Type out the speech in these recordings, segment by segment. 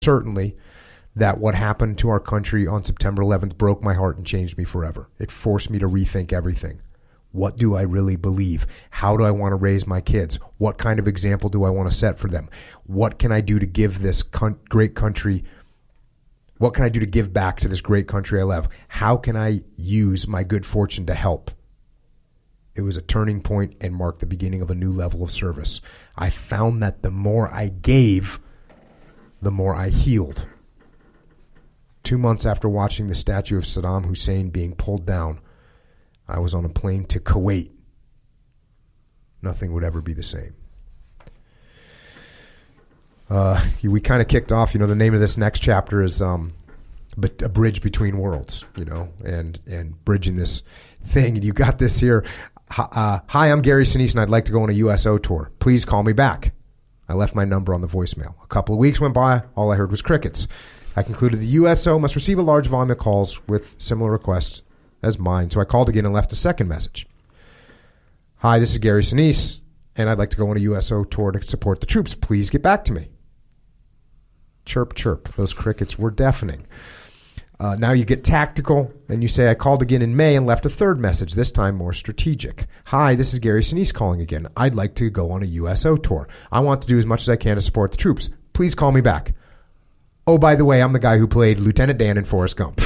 certainly that what happened to our country on September 11th broke my heart and changed me forever. It forced me to rethink everything. What do I really believe? How do I want to raise my kids? What kind of example do I want to set for them? What can I do to give this great country? What can I do to give back to this great country I love? How can I use my good fortune to help? It was a turning point and marked the beginning of a new level of service. I found that the more I gave, the more I healed. 2 months after watching the statue of Saddam Hussein being pulled down, I was on a plane to Kuwait. Nothing would ever be the same. We kind of kicked off, the name of this next chapter is A Bridge Between Worlds, and bridging this thing. And you got this here. Hi, I'm Gary Sinise, and I'd like to go on a USO tour. Please call me back. I left my number on the voicemail. A couple of weeks went by. All I heard was crickets. I concluded the USO must receive a large volume of calls with similar requests as mine, so I called again and left a second message. Hi, this is Gary Sinise, and I'd like to go on a USO tour to support the troops. Please get back to me. Chirp, chirp. Those crickets were deafening. Now you get tactical, and you say, I called again in May and left a third message, this time more strategic. Hi, this is Gary Sinise calling again. I'd like to go on a USO tour. I want to do as much as I can to support the troops. Please call me back. Oh, by the way, I'm the guy who played Lieutenant Dan in Forrest Gump.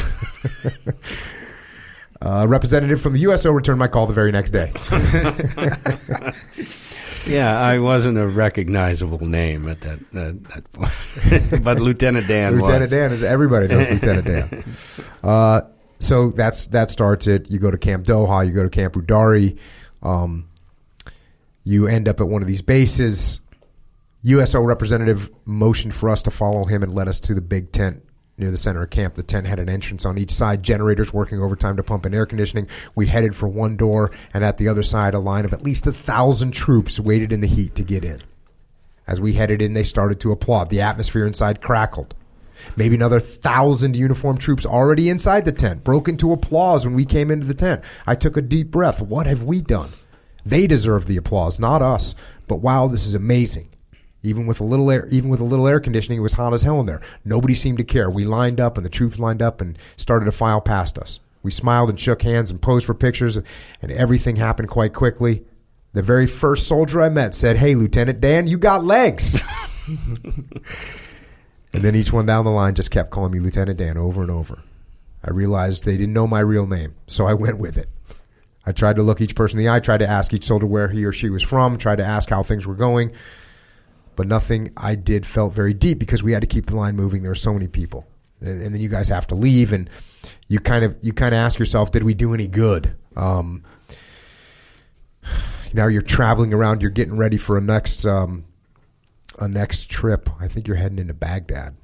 Representative from the USO returned my call the very next day. Yeah, I wasn't a recognizable name at that point. But Lieutenant Dan Lieutenant Dan is, everybody knows Lieutenant Dan. So that starts it. You go to Camp Doha, you go to Camp Udari. You end up at one of these bases. USO representative motioned for us to follow him and led us to the big tent near the center of camp. The tent had an entrance on each side, generators working overtime to pump in air conditioning. We headed for one door, and at the other side, a line of at least 1,000 troops waited in the heat to get in. As we headed in, they started to applaud. The atmosphere inside crackled. Maybe another 1,000 uniformed troops already inside the tent broke into applause when we came into the tent. I took a deep breath. What have we done? They deserve the applause, not us. But wow, this is amazing. Even with a little air conditioning, it was hot as hell in there. Nobody seemed to care. We lined up, and the troops lined up and started to file past us. We smiled and shook hands and posed for pictures, and everything happened quite quickly. The very first soldier I met said, "Hey, Lieutenant Dan, you got legs." And then each one down the line just kept calling me Lieutenant Dan over and over. I realized they didn't know my real name, so I went with it. I tried to look each person in the eye, tried to ask each soldier where he or she was from, tried to ask how things were going. But nothing I did felt very deep because we had to keep the line moving. There were so many people. And then you guys have to leave, and you kind of ask yourself, did we do any good? Now you're traveling around, you're getting ready for a next trip. I think you're heading into Baghdad.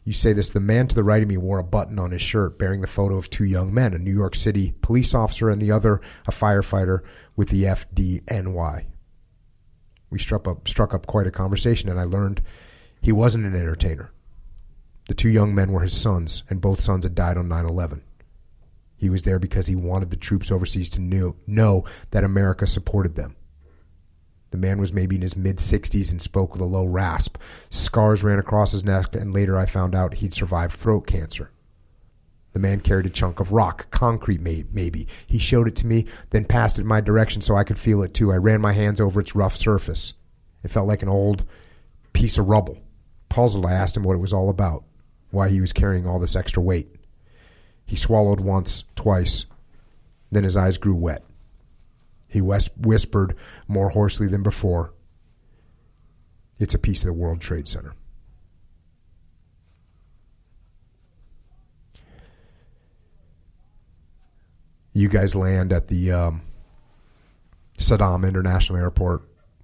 You say this, the man to the right of me wore a button on his shirt bearing the photo of two young men, a New York City police officer and the other a firefighter with the FDNY. We struck up quite a conversation, and I learned he wasn't an entertainer. The two young men were his sons, and both sons had died on 9/11. He was there because he wanted the troops overseas to know that America supported them. The man was maybe in his mid-60s and spoke with a low rasp. Scars ran across his neck, and later I found out he'd survived throat cancer. The man carried a chunk of rock, concrete maybe. He showed it to me, then passed it in my direction so I could feel it too. I ran my hands over its rough surface. It felt like an old piece of rubble. Puzzled, I asked him what it was all about, why he was carrying all this extra weight. He swallowed once, twice, then his eyes grew wet. He whispered more hoarsely than before, "It's a piece of the World Trade Center." You guys land at the Saddam International Airport.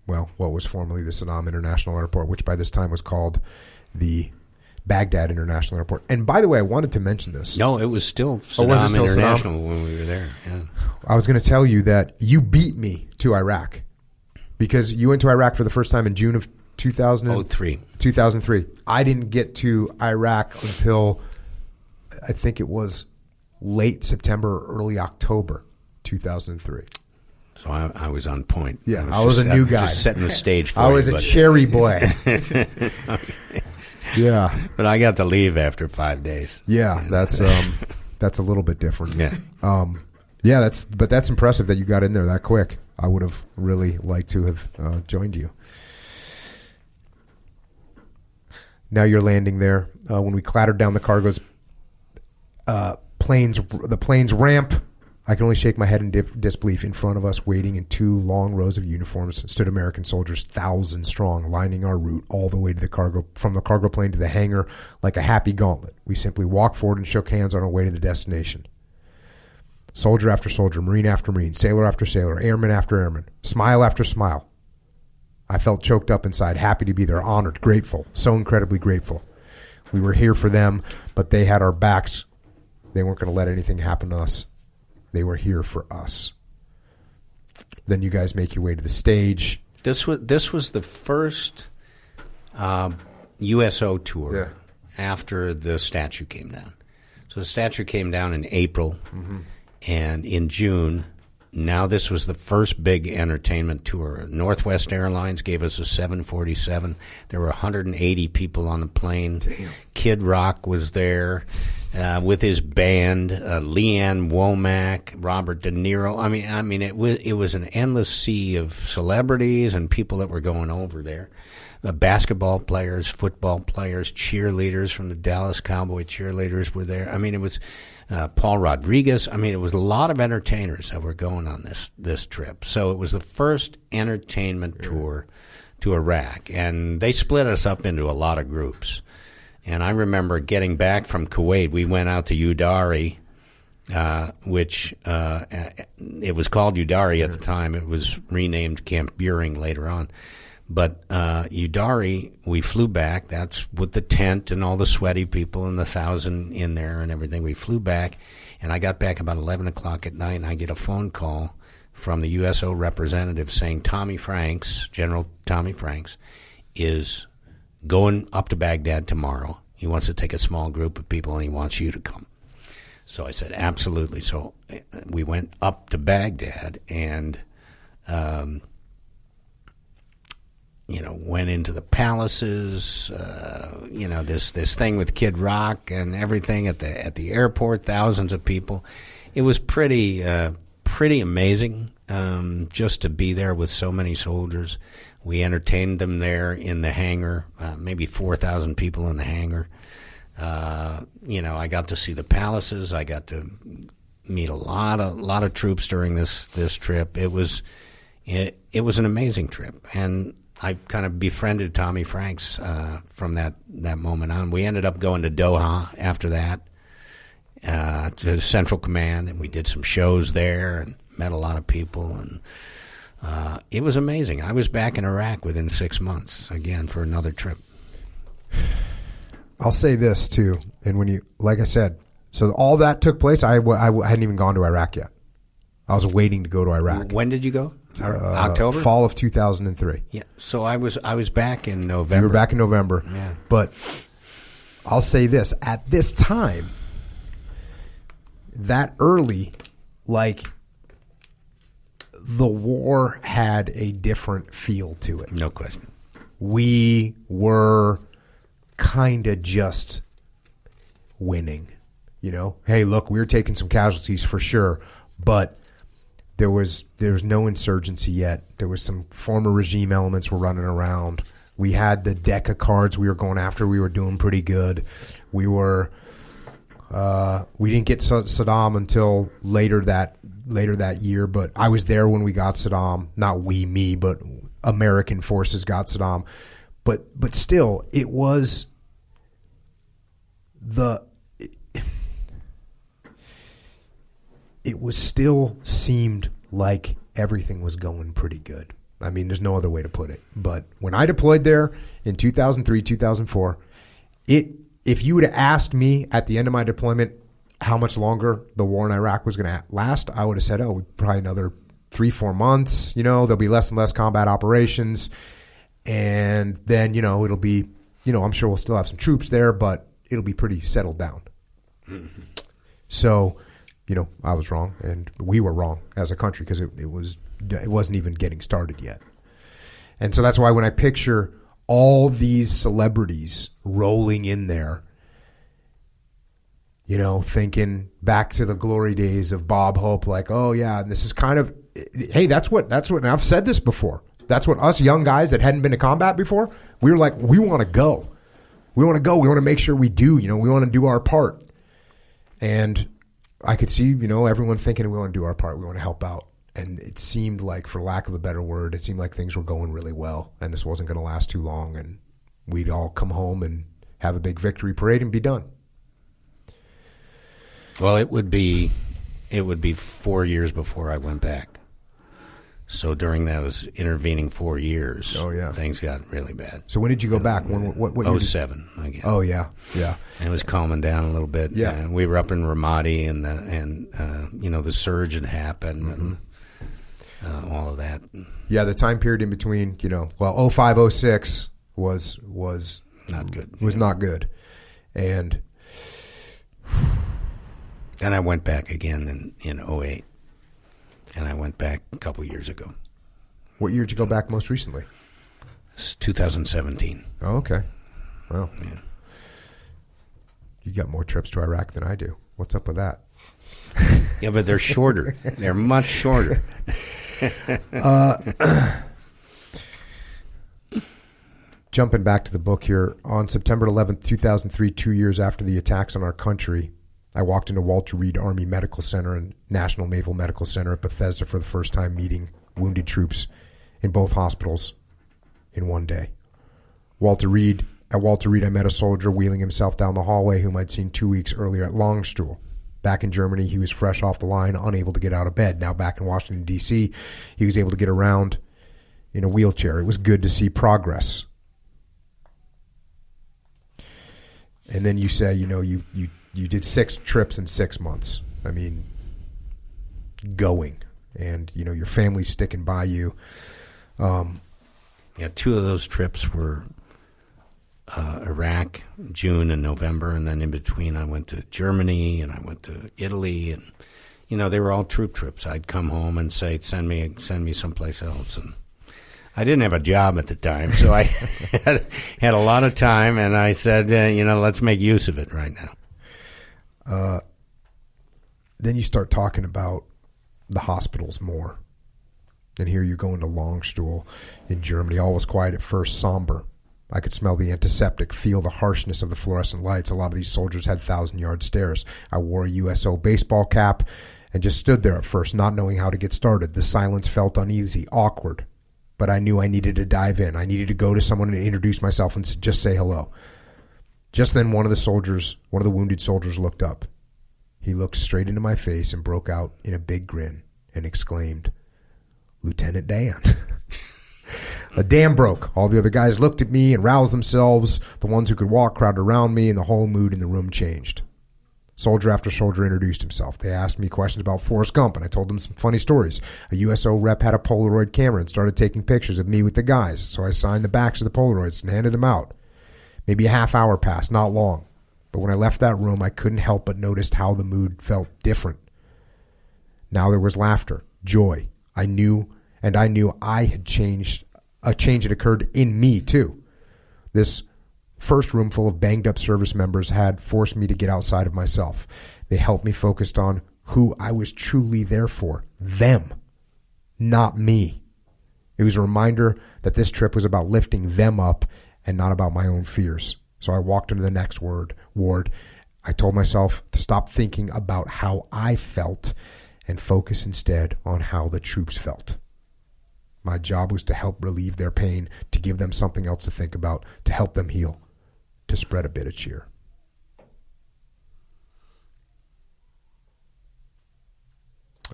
Well, what was formerly the Saddam International Airport, which by this time was called the Baghdad International Airport. And by the way, I wanted to mention this. No, it was still Saddam International when we were there. Yeah. I was going to tell you that you beat me to Iraq because you went to Iraq for the first time in June of 2003. I didn't get to Iraq until I think it was late September or early October 2003. So I was on point. Yeah, I was a new guy. Just setting the stage for I was a cherry boy. Okay. Yeah. But I got to leave after 5 days. Yeah, that's a little bit different. Yeah. Yeah, that's impressive that you got in there that quick. I would have really liked to have joined you. Now you're landing there. When we clattered down the cargo's the plane's ramp, I can only shake my head in disbelief. In front of us, waiting in 2 long rows of uniforms, stood American soldiers, 1,000 strong, lining our route all the way to the cargo, from the cargo plane to the hangar, like a happy gauntlet. We simply walked forward and shook hands on our way to the destination. Soldier after soldier, Marine after Marine, sailor after sailor, airman after airman, smile after smile. I felt choked up inside, happy to be there, honored, grateful, so incredibly grateful. We were here for them, but they had our backs. They weren't going to let anything happen to us. They were here for us. Then you guys make your way to the stage. This was the first USO tour after the statue came down. So the statue came down in April, and in June, now this was the first big entertainment tour. Northwest Airlines gave us a 747. There were 180 people on the plane. Damn. Kid Rock was there. With his band, Leanne Womack, Robert De Niro. I mean, it was an endless sea of celebrities and people that were going over there. Basketball players, football players, cheerleaders from the Dallas Cowboy cheerleaders were there. I mean, it was Paul Rodriguez. I mean, it was a lot of entertainers that were going on this trip. So it was the first entertainment tour to Iraq, and they split us up into a lot of groups. And I remember getting back from Kuwait. We went out to Udari, which it was called Udari at the time. It was renamed Camp Buring later on. But Udari, we flew back. That's with the tent and all the sweaty people and the 1,000 in there and everything. We flew back, and I got back about 11 o'clock at night, and I get a phone call from the USO representative saying Tommy Franks, General Tommy Franks, is going up to Baghdad tomorrow. He wants to take a small group of people, and he wants you to come. So I said, absolutely. So we went up to Baghdad and, went into the palaces, this thing with Kid Rock and everything at the airport, thousands of people. It was pretty amazing just to be there with so many soldiers. We entertained them there in the hangar, maybe 4,000 people in the hangar. I got to see the palaces. I got to meet a lot of troops during this trip. It was an amazing trip, and I kind of befriended Tommy Franks from that moment on. We ended up going to Doha after that to Central Command, and we did some shows there and met a lot of people, and it was amazing. I was back in Iraq within 6 months, again, for another trip. I'll say this, too, and when you, like I said, so all that took place, I hadn't even gone to Iraq yet. I was waiting to go to Iraq. When did you go? October? Fall of 2003. Yeah, so I was back in November. You were back in November. Yeah. But I'll say this, at this time, that early, the war had a different feel to it. No question. We were kind of just winning. Hey, look, we were taking some casualties for sure, but there was no insurgency yet. There was some former regime elements were running around. We had the deck of cards we were going after. We were doing pretty good. We didn't get Saddam until later that year, but I was there when we got Saddam. Not me, but American forces got Saddam. But still, it was it was still seemed like everything was going pretty good. I mean, there's no other way to put it. But when I deployed there in 2003, 2004, if you would have asked me at the end of my deployment how much longer the war in Iraq was going to last, I would have said, probably another 3-4 months. There'll be less and less combat operations. And then, it'll be, I'm sure we'll still have some troops there, but it'll be pretty settled down. Mm-hmm. So, I was wrong, and we were wrong as a country because it wasn't even getting started yet. And so that's why when I picture all these celebrities rolling in there, you know, thinking back to the glory days of Bob Hope, like, oh yeah, and this is kind of, hey, that's what, and I've said this before. That's what us young guys that hadn't been to combat before, we were like, we want to go. We want to go. We want to make sure we do, you know, we want to do our part. And I could see, you know, everyone thinking we want to do our part. We want to help out. And it seemed like, for lack of a better word, it seemed like things were going really well and this wasn't going to last too long. And we'd all come home and have a big victory parade and be done. Well, it would be 4 years before I went back. So during those intervening 4 years, things got really bad. So when did you go back? What year? 07, I guess. Oh yeah. And it was calming down a little bit. Yeah. We were up in Ramadi, and you know, the surge had happened, and all of that. Yeah, the time period in between, you know, well, 05, 06 was not good. Was not good, and I went back again in 08. And I went back a couple years ago. What year did you go back most recently? It's 2017. Oh, okay. Well, yeah. You got more trips to Iraq than I do. What's up with that? Yeah, but they're shorter. They're much shorter. Jumping back to the book here, on September 11th, 2003, 2 years after the attacks on our country, I walked into Walter Reed Army Medical Center and National Naval Medical Center at Bethesda for the first time, meeting wounded troops in both hospitals in one day. At Walter Reed, I met a soldier wheeling himself down the hallway whom I'd seen 2 weeks earlier at Longstool. Back in Germany, he was fresh off the line, unable to get out of bed. Now back in Washington, D.C., he was able to get around in a wheelchair. It was good to see progress. And then you say, you know, you did 6 trips in 6 months. I mean, going. And, you know, your family's sticking by you. Yeah, 2 of those trips were Iraq, June and November. And then in between, I went to Germany and I went to Italy. And, you know, they were all troop trips. I'd come home and say, send me someplace else. And I didn't have a job at the time, so I had a lot of time. And I said, you know, let's make use of it right now. Then you start talking about the hospitals more. And here you're going to Longstool in Germany. All was quiet at first, somber. I could smell the antiseptic, feel the harshness of the fluorescent lights. A lot of these soldiers had 1,000-yard stares. I wore a USO baseball cap and just stood there at first, not knowing how to get started. The silence felt uneasy, awkward. But I knew I needed to dive in. I needed to go to someone and introduce myself and just say hello. Just then, one of the wounded soldiers looked up. He looked straight into my face and broke out in a big grin and exclaimed, "Lieutenant Dan." A dam broke. All the other guys looked at me and roused themselves. The ones who could walk crowded around me, and the whole mood in the room changed. Soldier after soldier introduced himself. They asked me questions about Forrest Gump, and I told them some funny stories. A USO rep had a Polaroid camera and started taking pictures of me with the guys, so I signed the backs of the Polaroids and handed them out. Maybe a half hour passed, not long. But when I left that room, I couldn't help but notice how the mood felt different. Now there was laughter, joy. I knew I had changed. A change had occurred in me, too. This first room full of banged-up service members had forced me to get outside of myself. They helped me focus on who I was truly there for. Them, not me. It was a reminder that this trip was about lifting them up and not about my own fears. So I walked into the next ward. I told myself to stop thinking about how I felt and focus instead on how the troops felt. My job was to help relieve their pain, to give them something else to think about, to help them heal, to spread a bit of cheer.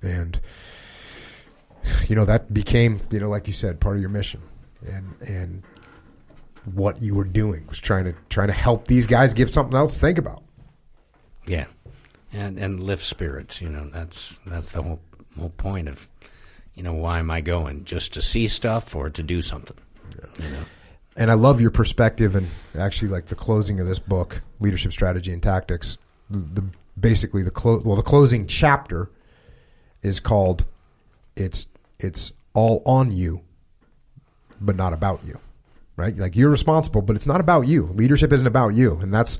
And, you know, that became, you know, like you said, part of your mission. And what you were doing was trying to help these guys give something else to think about. Yeah. And lift spirits, you know, that's the whole point of, you know, why am I going? Just to see stuff or to do something? Yeah. You know? And I love your perspective, and actually, like the closing of this book, Leadership Strategy and Tactics. The closing chapter is called "It's all on you, but not about you." right? Like, you're responsible, but it's not about you. Leadership isn't about you. And that's